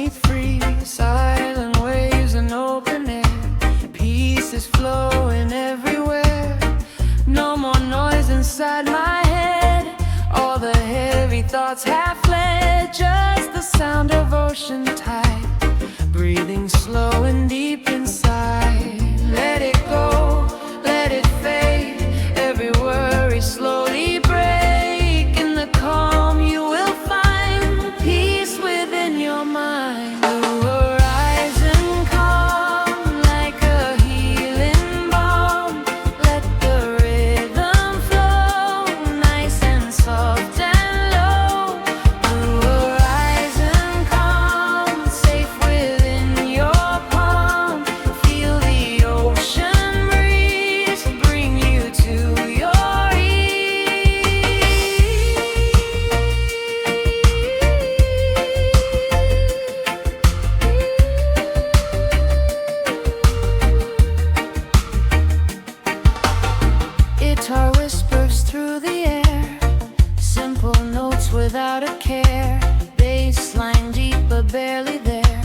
me free. Silent waves and open air, peace is flowing everywhere. No more noise inside my head, all the heavy thoughts have fled. Just the sound of ocean tide, breathing slow and deep inside. Let it go, let it fade, every worry slowly break. In the calm you will find peace within your mind. The horizon calm like a healing balm. Let the rhythm flow, nice and soft and low. The horizon calm, safe within your palm. Feel the ocean breeze bring you to your ease. Guitar whispers through the air, simple notes without a care. Bass line deep but barely there,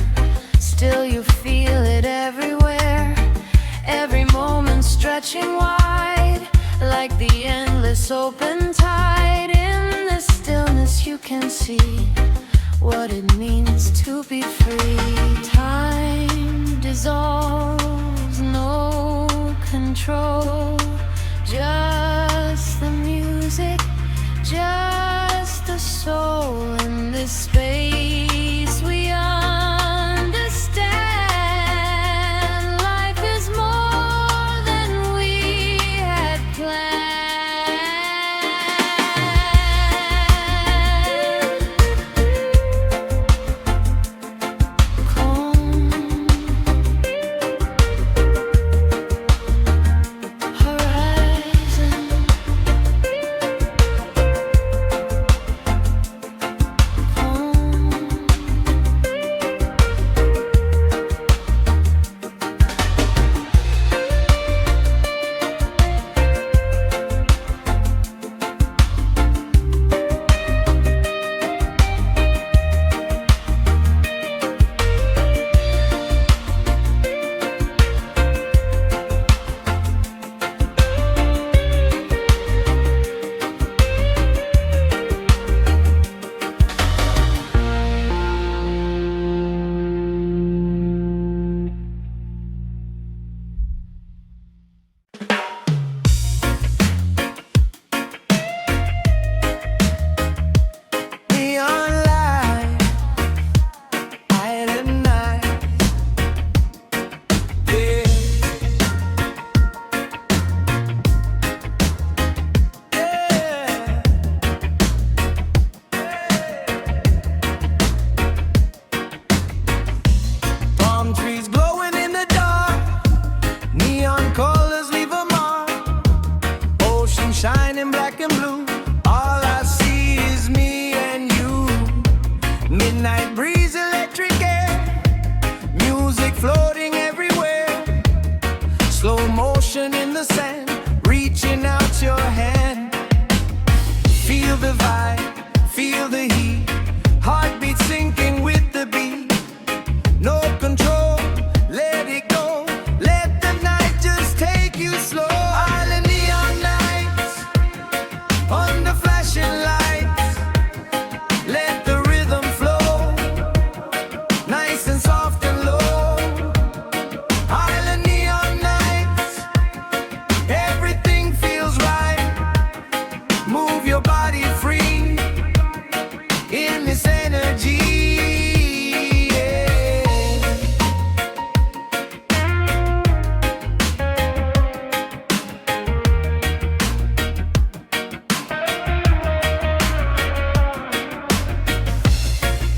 still you feel it everywhere. Every moment stretching wide, like the endless open tide. In the stillness you can see what it means to be free. Time dissolves, no control, just the music, just the soul. In this space we understand life is more than we had planned. Calm horizon, neon light, light at night. Yeah. Palm trees glowing in the dark, neon colors leave a mark. Ocean shining black and blue, all I see is me and you. Midnight breeze, electric air, music floating everywhere. Slow motion in the sand, reaching out your hand. Feel the vibe, feel the heat, heartbeat syncing with the beat. No control, let it go, let the night just take you slow. Island neon lights, under flashing lights, let the rhythm flow, nice and soft and low. Island neon lights, everything feels right. Move your body free in this energy.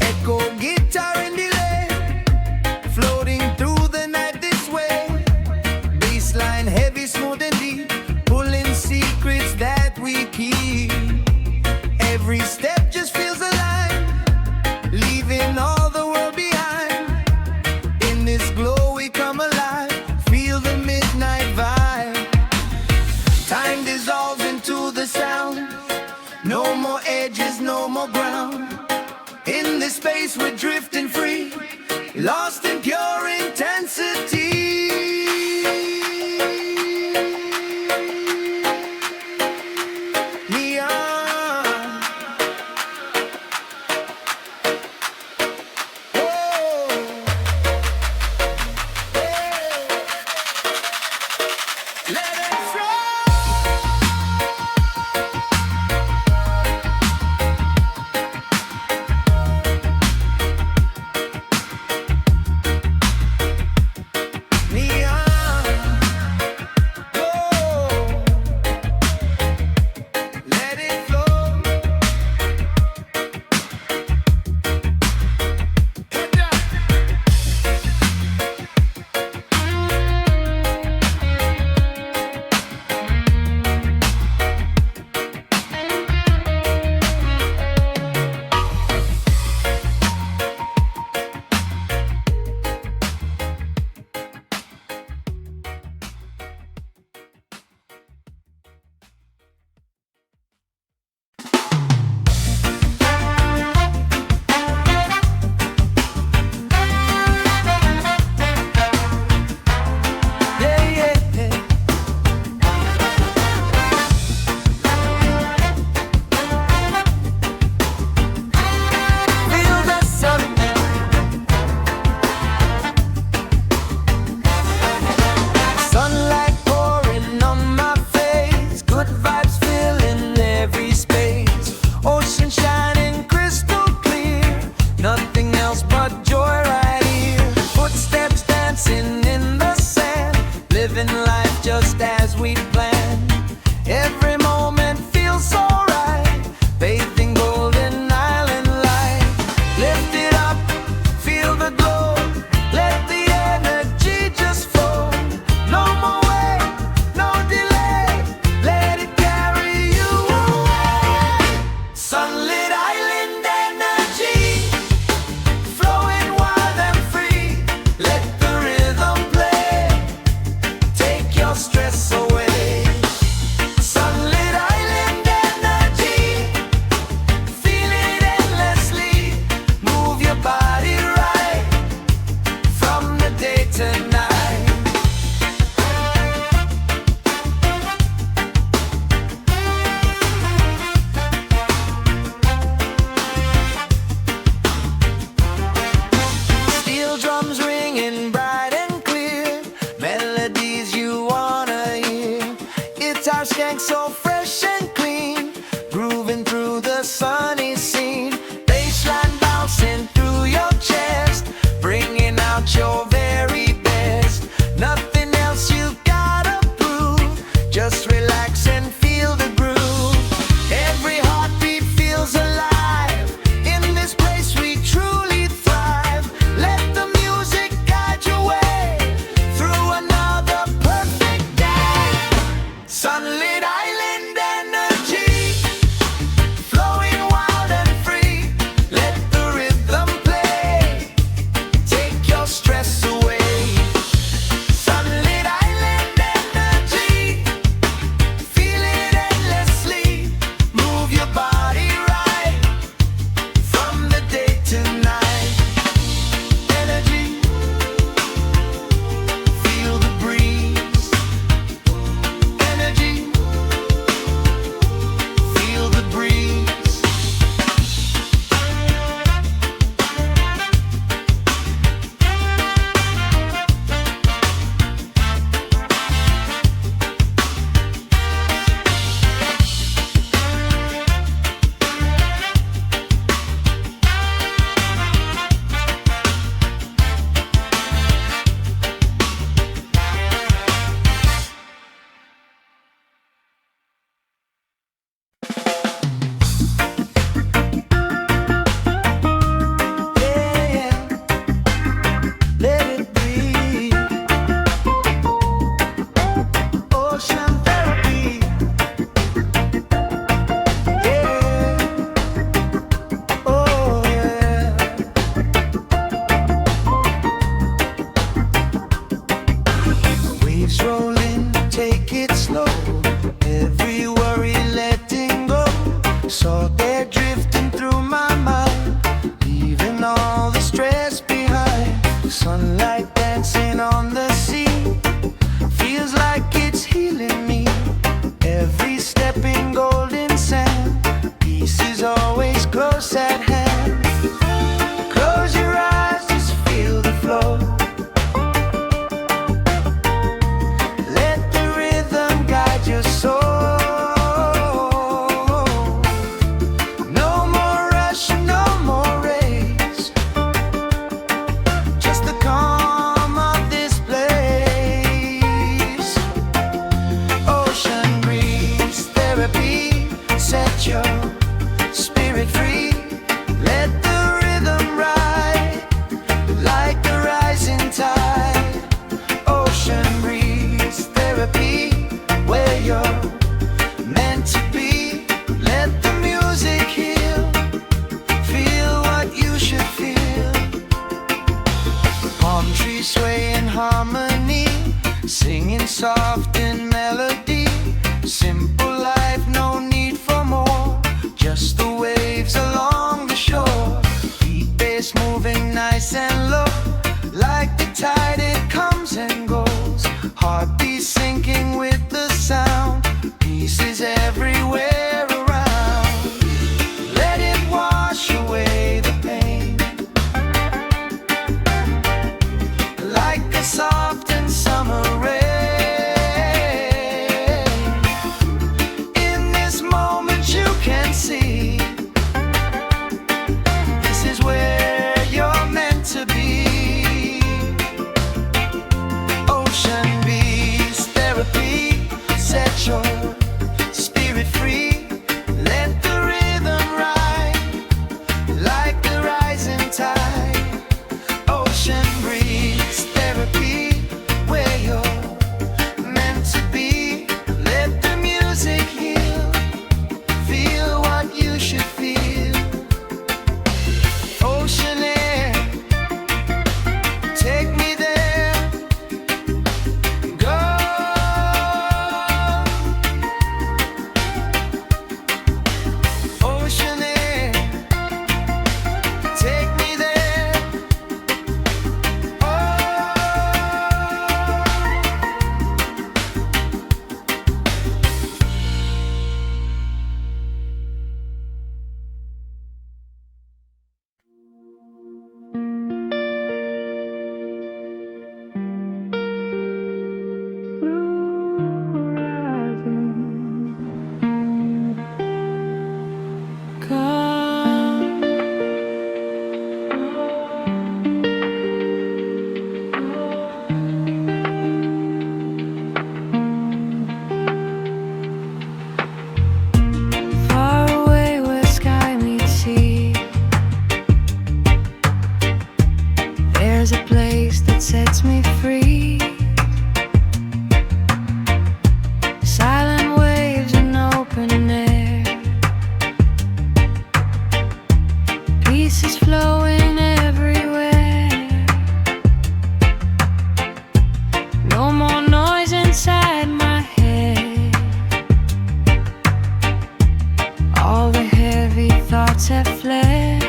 Echo guitar and delay, floating through the night this way. Bassline heavy, smooth and deep, pulling secrets that we keep. Every step just feels alive, leaving all the world behind. In this glow we come alive, feel the midnight vibe. Time dissolves into the sound, no more edges, no more ground. In this space we're drifting free, lost in pure intensity. Neon. Whoa. Hey. Let it flow. Just as we planned, every moment feels so right. Bathed in golden island light, lift it up, feel the glow. Let the energy just flow. No more wait, no delay. Let it carry you away. Sunlit island energy, flowing wild and free. Let the rhythm play. Take your stress away. Sunlit island energy, feel it endlessly. Move your body right from the day to night. Steel drums ringing bright and clear, melodies you wanna hear. Guitar skank so fresh and clean, grooving through the sunny scene. Bassline bouncing through your chest, bringing out your very best. Nothing else you gotta prove, just relax and feel the groove. Every heartbeat feels alive. In this place we truly thrive. Let the music guide your way through another perfect day. Sunlit island energy, flowing wild and free. Let the rhythm play. Take your stress away. Sunlit island energy, feel it endlessly. Move your body right from the day to night. Energy, feel the breeze. Energy, feel the breeze. Yeah, let it be. Ocean therapy. Yeah, oh yeah. Waves rolling, take it slow. Every worry letting go. So they're drifting through my mind, leaving all the stress behind. we sway in harmony, singing soft in melody. Simple life, no need for more, just the waves along the shore. Beat bass moving nice and low, like the tide it comes and goes. Heartbeat sinking with the sound, pieces everywhere around. Let it wash away the pain, like a soft and summer rain. In this moment you can see, this is where you're meant to be. Ocean breeze therapy, set your spirit free. Let the rhythm ride, like the rising tide. Ocean breeze therapy, where you're meant to be. Let the music heal, feel what you should feel. Ocean air, take me there. Go. Ocean air, take me there. Oh. Far away where sky meets sea, there's a place that sets me free. Silent waves and open air, pieces flowing everywhere. No more noise inside my head, all the heavy thoughts have fled.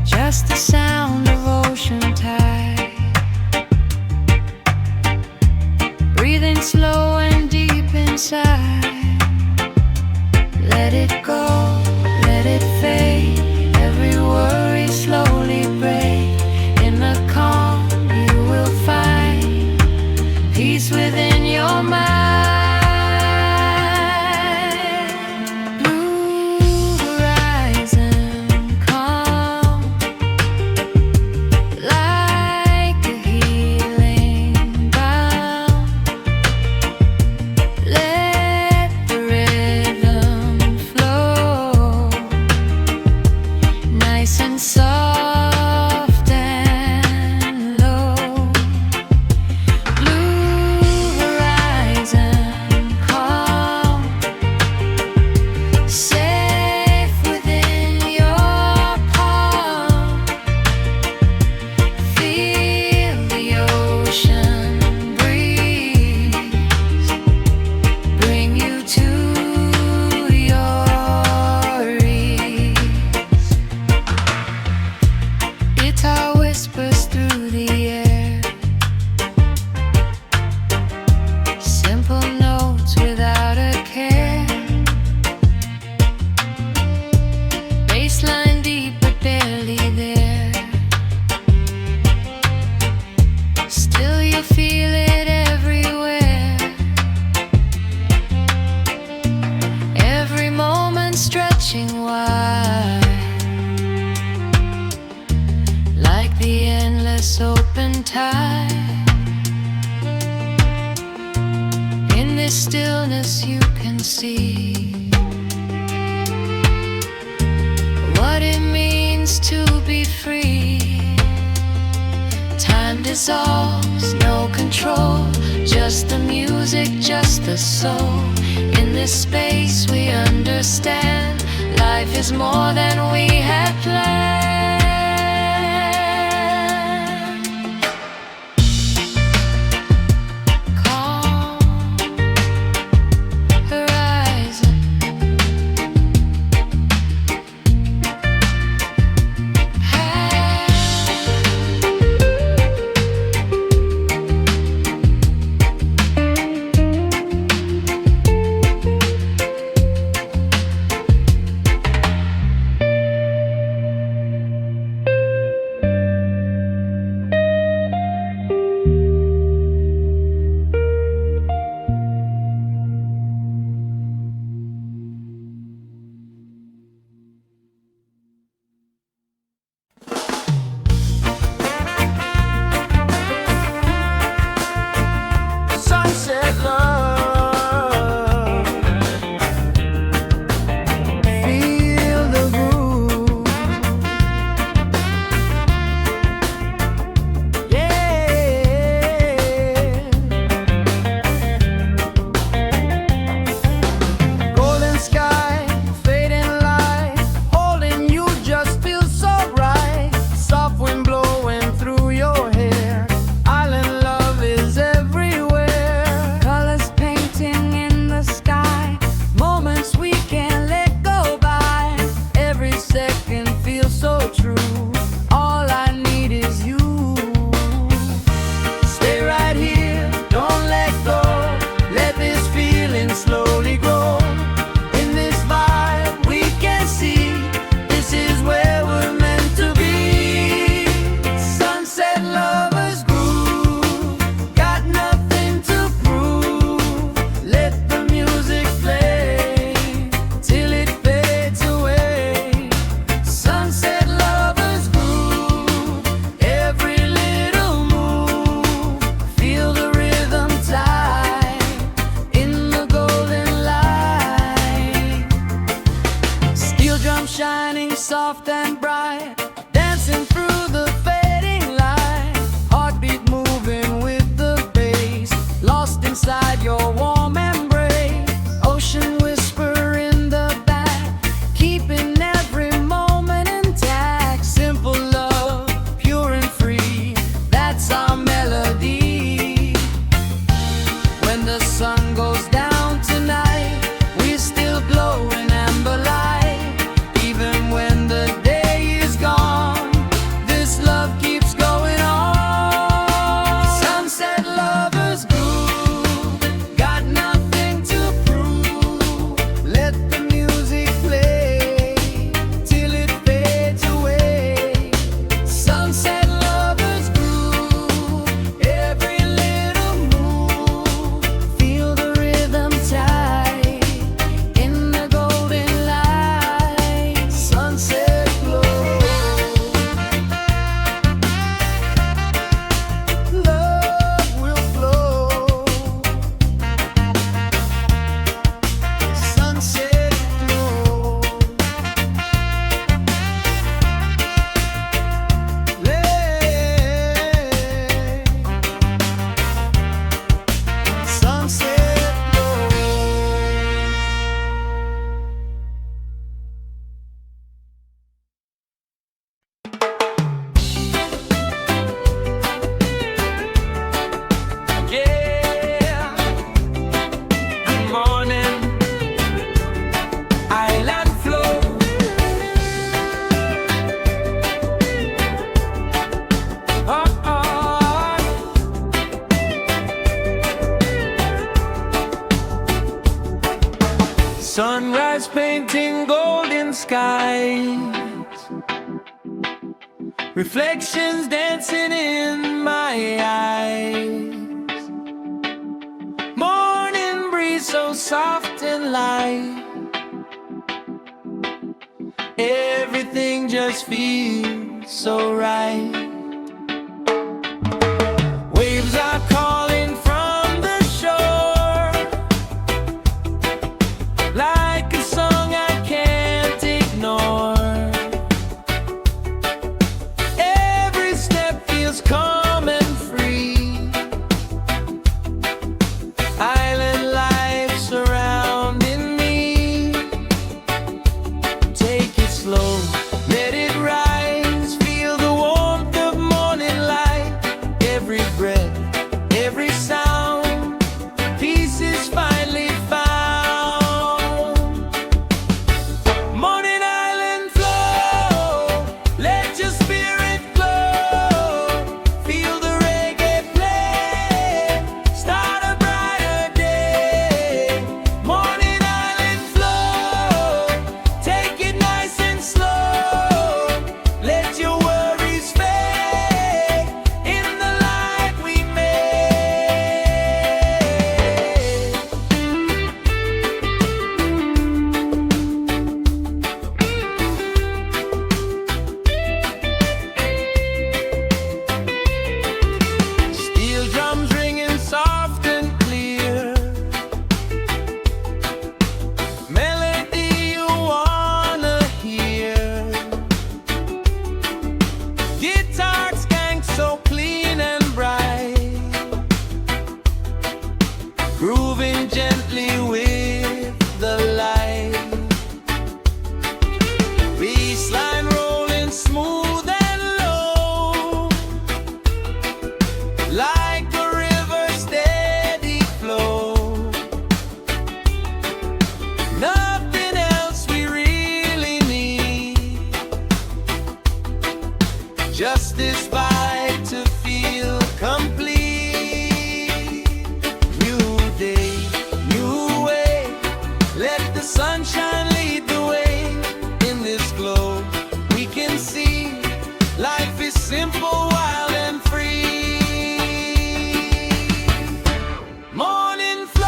Just the sound of ocean tide, breathing slow and deep inside. Let it go, let it fade, every worry slowly break. In the calm you will find peace within your mind. Blue horizon calm, like a healing balm. Let the rhythm flow, nice and soft and low. Blue horizon calm, safe within your palm. Feel the ocean breeze bring you to your ease. Guitar whispers through the air, simple notes without a care. Bassline deep but barely there, still you feel it everywhere. Every moment stretching wide, like the endless open tide. In this stillness you can see what it means to be free. Time dissolves, no control, just the music, just the soul. In this space we understand life is more than we had planned. painting golden skies, reflections dancing in my eyes. Morning breeze so soft and light, everything just feels so right. Waves are calling from the shore, like a song I can't ignore. Every step feels calm and free, island life surrounding me. Take it slow, let it rise, feel the warmth of morning light. Every breath, every sound, peace is finally found. Morning island flow, let your spirit glow. Feel the reggae play, start a brighter day. Morning island flow, take it nice and slow. Let your worries fade in the light we made. Steel drums ringing soft and clear, melody you wanna hear. Guitar skank so clean and bright, grooving gently with the light. Bassline rolling smooth and low, like a river steady flow. Nothing else we really need, just this vibe to feel complete. New day, new way, let the sunshine lead the way. In this glow we can see life is simple, wild and free. Morning flow,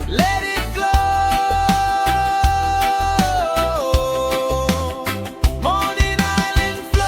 let it flow. Morning island flow.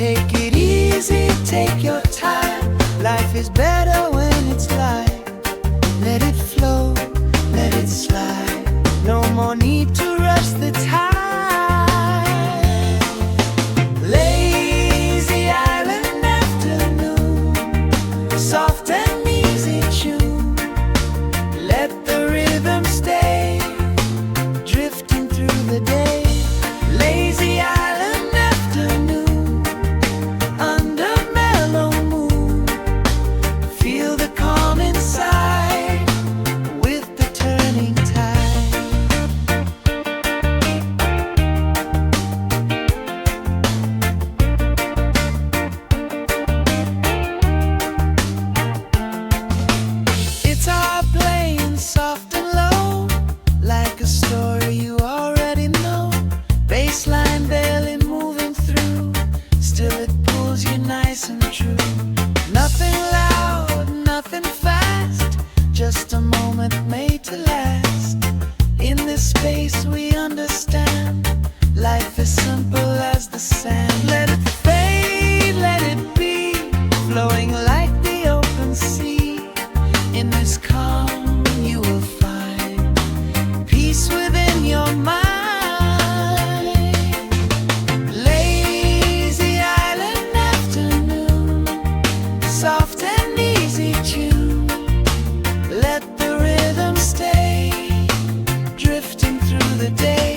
Take it easy, take your time. Life is better when it's light. Let it flow, let it slide. No more need to rush the time. Lazy island afternoon, soft and easy tune. Let the rhythm stay, drifting through the day. Lazy island afternoon, under mellow moon. Feel the calm inside with the turning tide. It's our playing soft and low, like a story you already know. Bassline barely moving through, still it pulls you nice and true. Nothing loud, nothing fast, just a moment made to last. In this space we understand, life is simple as the sand. Let it fade, let it be, flowing like the open sea. In this calm you will find peace within your mind. Lazy island afternoon, soft and easy tune. Let the rhythm stay, drifting through the day.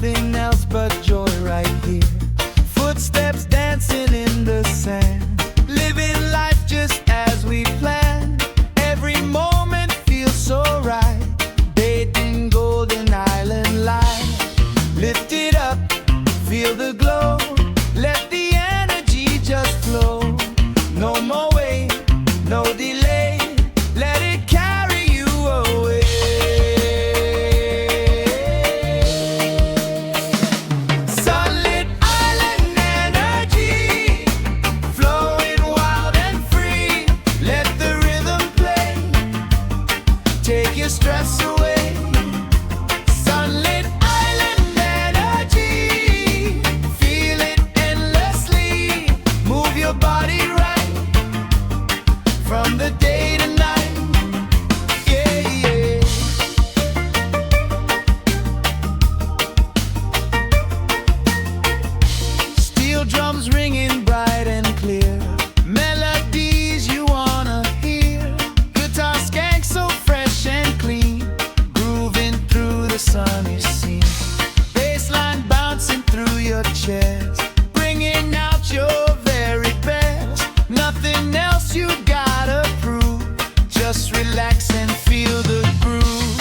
nothing else but joy right here. Footsteps dancing in the sand, living life just as we planned. Every moment feels so right, bathed in golden island light. Lift it up, feel the glow, let the energy just flow. No more wait, no delay, let it carry you away. Sunlit island energy, flowing wild and free. Let the rhythm play, take your stress away. Sunlit island energy, feel it endlessly. Move your body right, from the day to night. Yeah, yeah. Steel drums ringing bright and clear, melodies you wanna hear. Guitar skank so fresh and clean, grooving through the sunny scene. Bassline bouncing through your chest, bringing out your very best. Nothing else you gotta prove, just relax and feel the groove.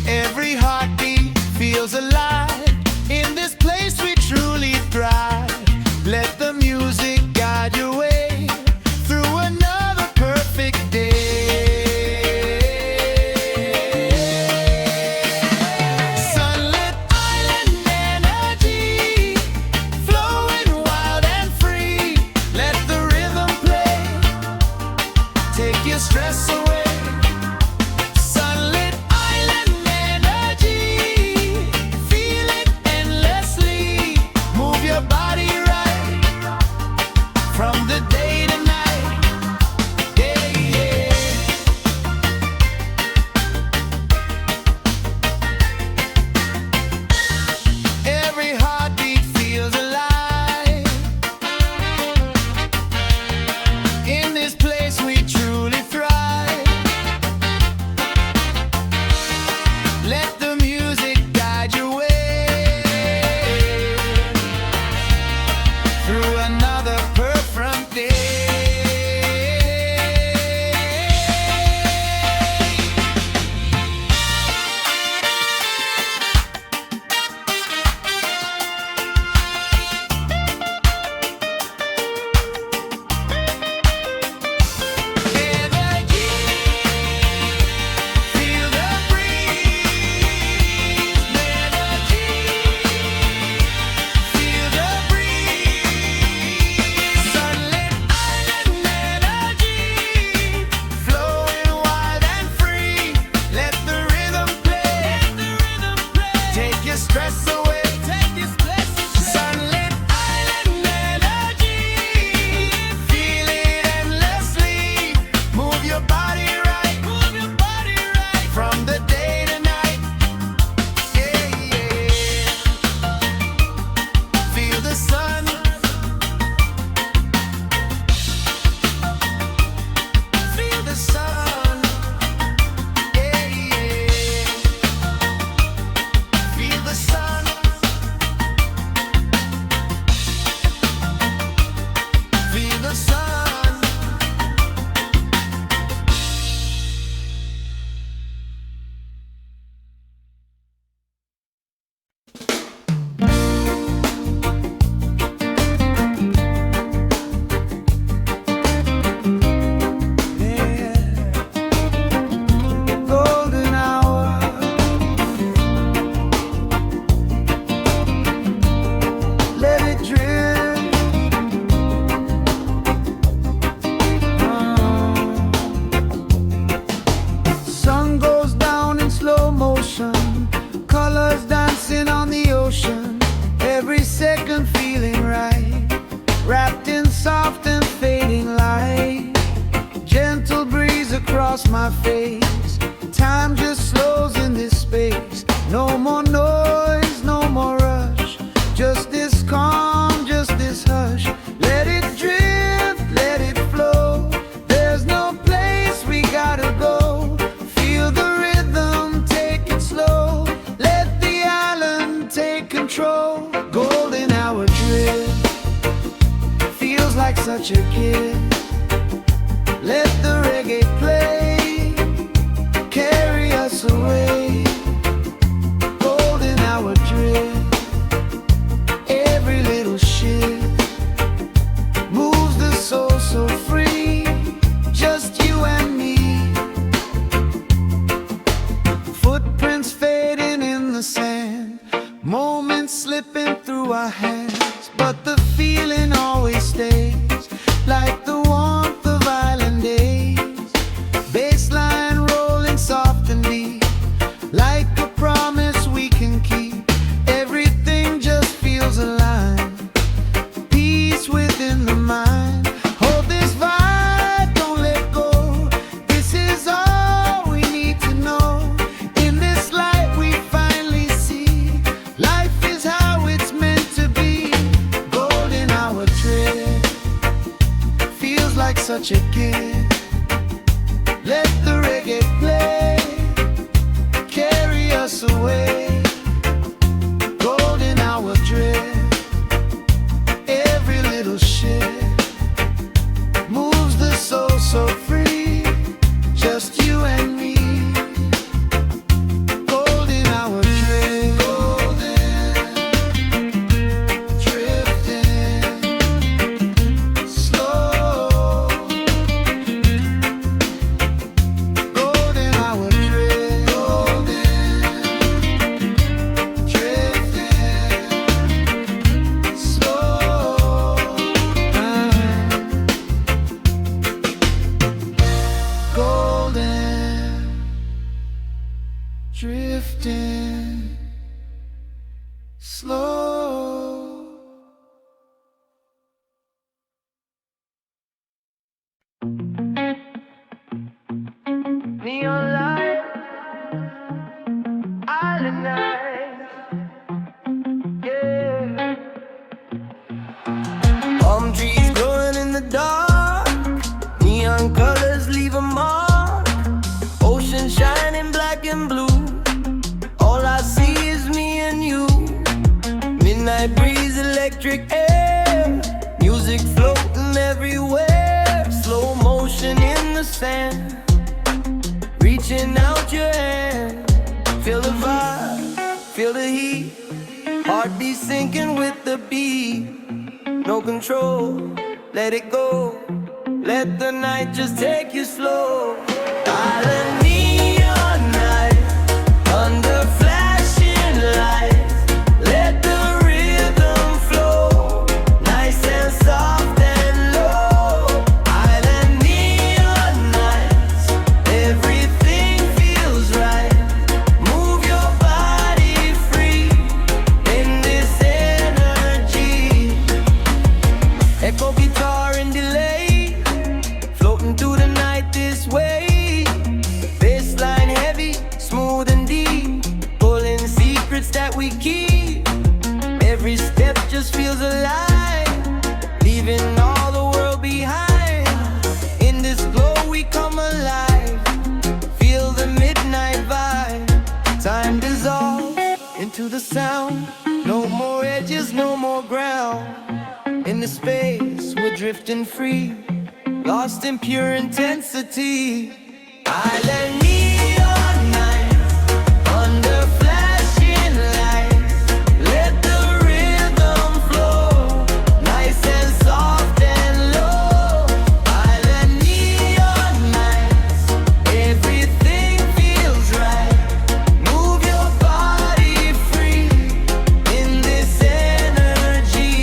Every heartbeat feels alive, in this place we truly thrive. Let the music guide your way through another perfect day. Sunlit island energy, flowing wild and free. Let the rhythm play, take your stress away. Sunlit island energy, feel it endlessly. Move your body right, from the day to night. Yeah, yeah. Every heartbeat feels alive, in this place we truly thrive. Let the music guide your way through another perfect day. Energy, feel the breeze. Melody, feel the breeze. Sunlit island energy, flowing wild and free. Let the rhythm play, take your stress away. Sunlit island energy, feel it endlessly. Move your body right, from the day to night. Yeah, yeah. Feel the sun, feel the sun. Yeah, yeah. Feel the sun. control. Golden hour drift feels like such a kid. Let the reggae play, carry us away. Golden hour drift, every little shift moves the soul so free. Just you and me. Footprints fading in the sand, moments slipping through our hands, but the feeling always stays, like the warmth of island days. Bassline rolling soft and deep, like a promise we can keep. Everything just feels aligned, peace within the mind. Hold this vibe, don't let go. This is all we need to know. In this light we finally see, life is how it's meant to be. Golden hour trip feels like such a gift. Let the reggae play, carry us away. Golden hour drift, every little shift moves the soul so free. Just you and me. Golden hour drift, golden, drifting slow. Golden hour drift, golden, drifting slow. Golden, drifting slow. Neon light, island night, yeah. Palm trees growing in the dark, neon colors leave a mark. Ocean shining black and blue, all I see is me and you. Midnight breeze, electric air, music floating everywhere. Slow motion in the sand, reaching out your hand. Feel the vibe, feel the heat, heartbeat syncing with the beat. No control, let it go. Let the night just take you slow. Island neon night, under flashing lights. Let the rhythm flow, nice and soft and low. Island neon nights, everything feels right. Move your body free in this energy. Echo guitar and delay, floating through the night this way. Bassline heavy, smooth and deep, pulling secrets that we keep. Every step just feels alive, leaving all the world behind. In this glow we come alive, feel the midnight vibe. Time dissolves into the sound, no more edges, no more ground. In the space we're drifting free, lost in pure intensity. Island neon nights, under flashing lights. Let the rhythm flow, nice and soft and low. Island neon nights, everything feels right. Move your body free in this energy.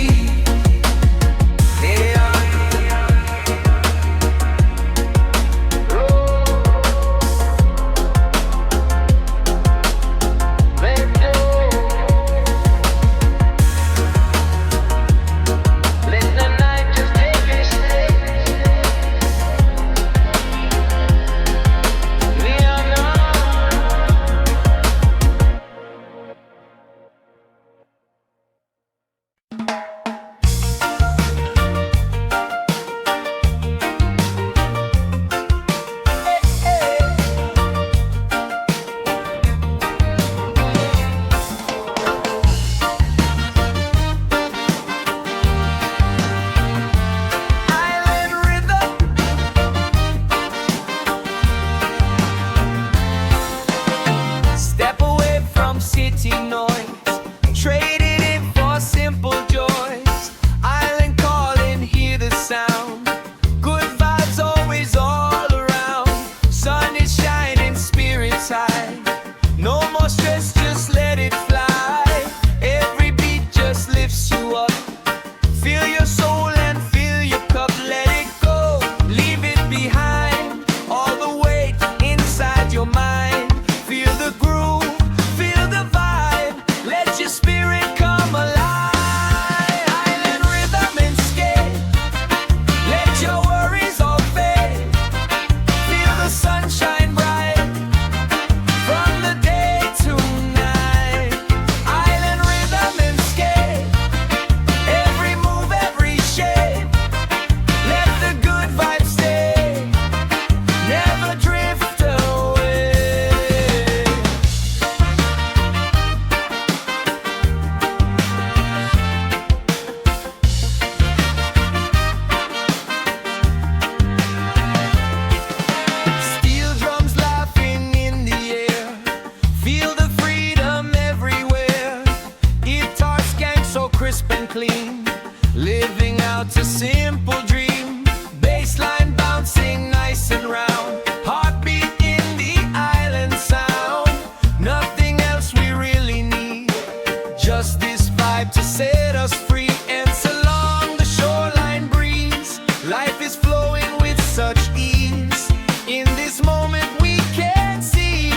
clean, living out a simple dream. Bassline bouncing nice and round, heartbeat in the island sound. Nothing else we really need, just this vibe to set us free. And so along the shoreline breeze, life is flowing with such ease. In this moment we can see,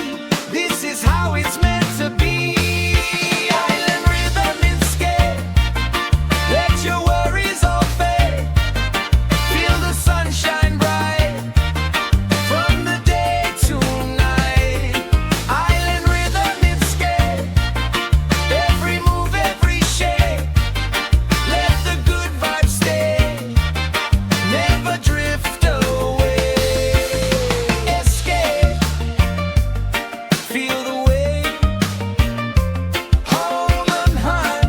this is how it's meant to be. Island rhythm escape, let your worries all fade. Feel the sunshine bright, from the day to night. Island rhythm escape, every move, every shake. Let the good vibes stay, never drift away. Escape, feel the wave, hold on high.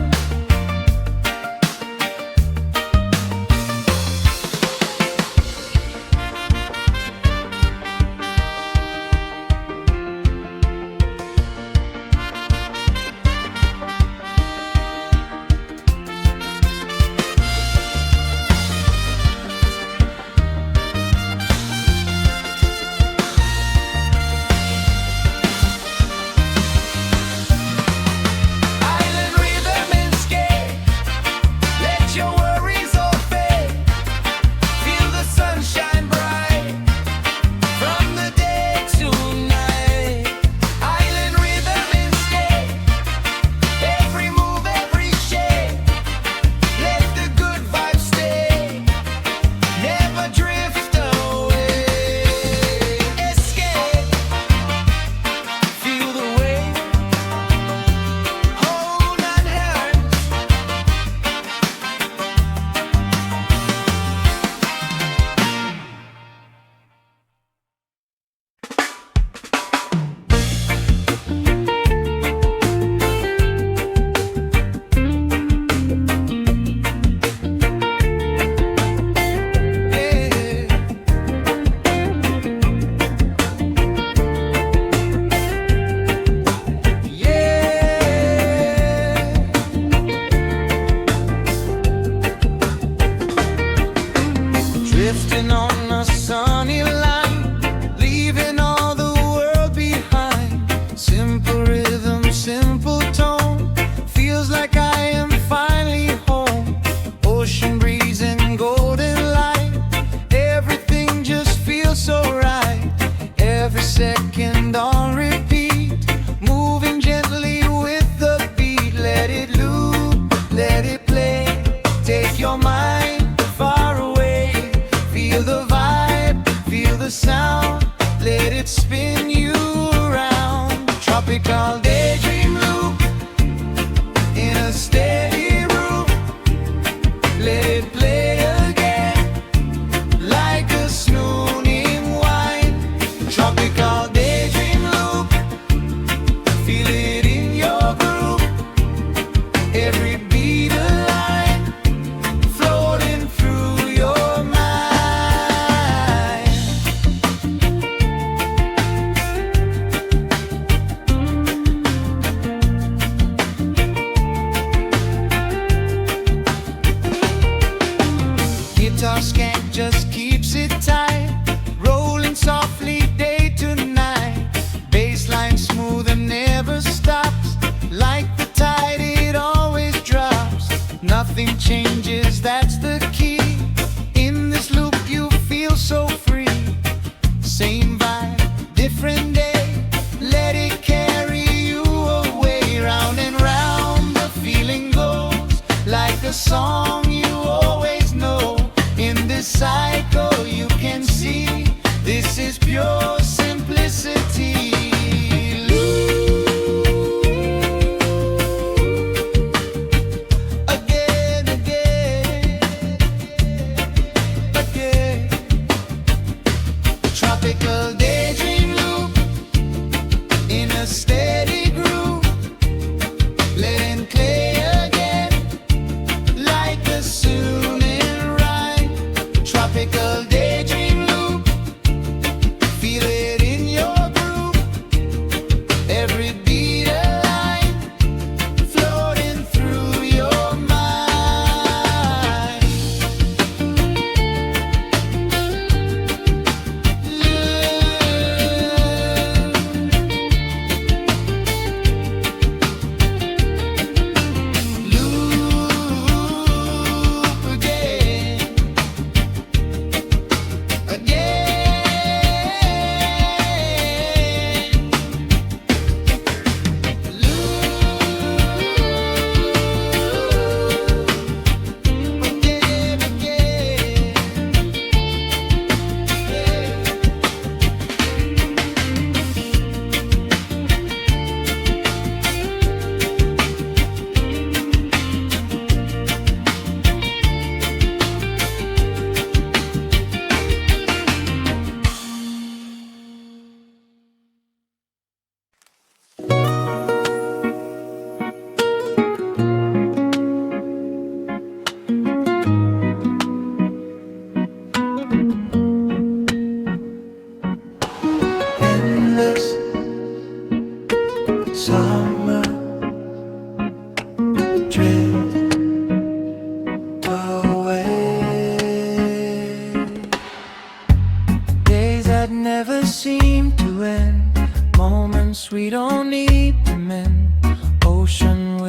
Island rhythm escape, let your worries all fade. Feel the sunshine bright, from the day to night. Island rhythm escape, every move, every shake. Let the good vibes stay, never drift away. Escape, feel the wave, hold on hands. Drifting on a sunny line, leaving all the world behind. Simple rhythm, simple tone, feels like I am finally home. Ocean breeze and golden light, everything just feels so right. Every second on repeat, moving gently with the beat. Let it loop, let it play, take your mind far away. Feel the vibe, feel the sound, let it spin you around. Tropical daydream loop, in a steady groove. Let it play again, like a snooning wine. Tropical daydream loop, feel it in your groove. Every beat a line, floating through your mind. Guitar skank just keeps it tight, rolling softly day to night. Bassline smooth and never stops, like the tide it always drops. Nothing changes, that's the key. In this loop you feel so free. Same vibe, different day, let it carry you away. Round and round the feeling goes, like a song you always know. In this cycle you can see, this is pure simplicity. Again, again, again. Tropical daydream loop, in a steady groove. Let it play again, like a soothing rhyme. Tropical daydream loop, feel it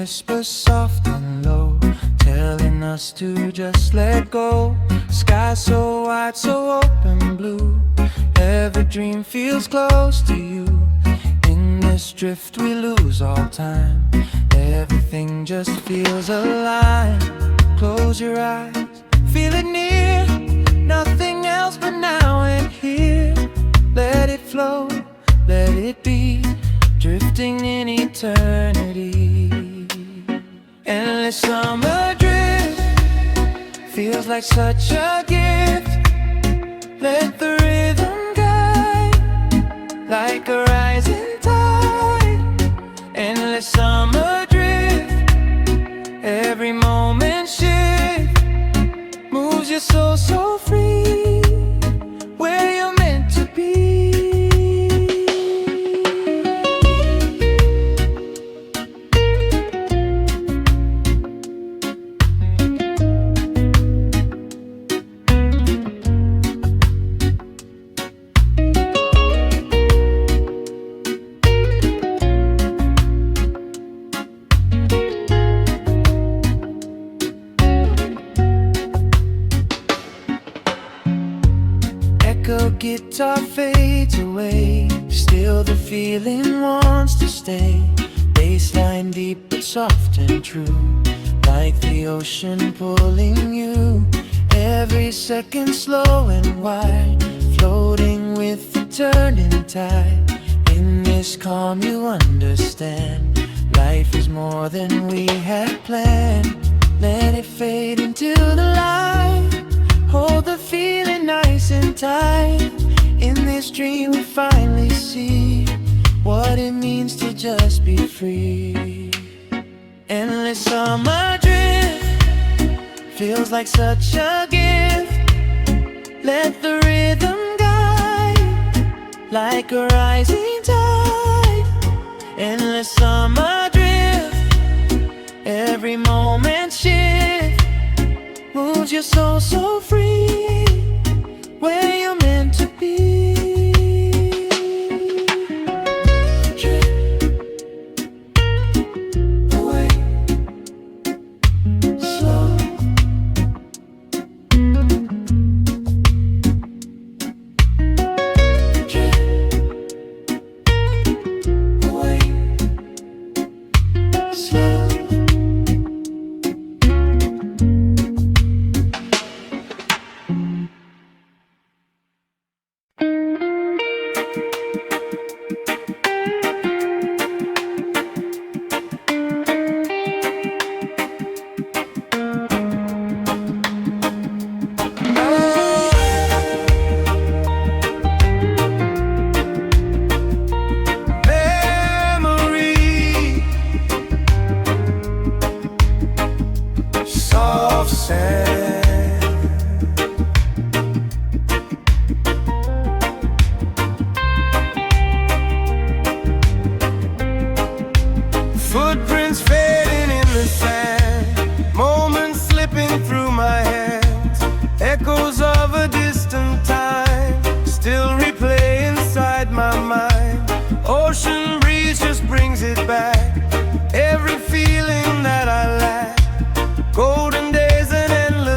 whispers soft and low, telling us to just let go. Sky so wide, so open blue, every dream feels close to you. In this drift we lose all time, everything just feels alive. Close your eyes, feel it near, nothing else but now and here. Let it flow, let it be, drifting in eternity. Endless summer drift feels like such a gift. Let the rhythm guide like a rising tide. Endless summer drift, every moment shift, moves your soul so free, where you're meant to be. Guitar fades away, still the feeling wants to stay. Bassline deep but soft and true, like the ocean pulling you. Every second slow and wide, floating with the turning tide. In this calm you understand, life is more than we had planned. Let it fade into the light, hold the feeling nice and tight. In this dream we finally see what it means to just be free. Endless summer drift feels like such a gift. Let the rhythm guide like a rising tide. Endless summer drift, every moment shift, moves your soul so free, where you're meant to be. Drift away, slow. Drift away, slow. Footprints fading in the sand, moments slipping through my hands, echoes of a distant time still replay inside my mind. Ocean breeze just brings it back, every feeling that I lack. Golden days and endless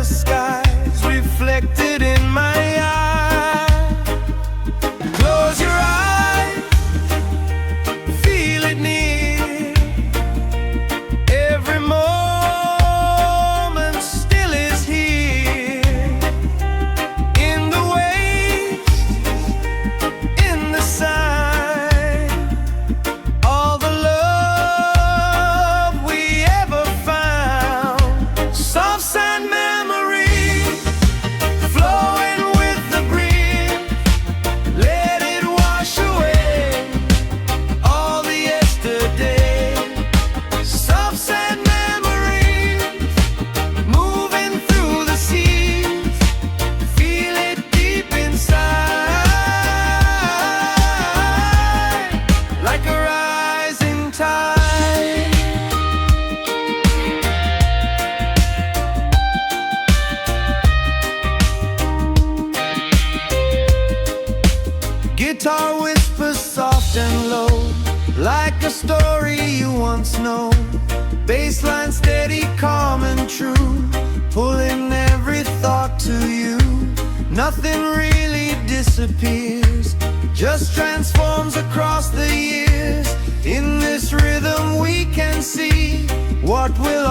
Nothing really disappears, just transforms across the years. In this rhythm we can see what will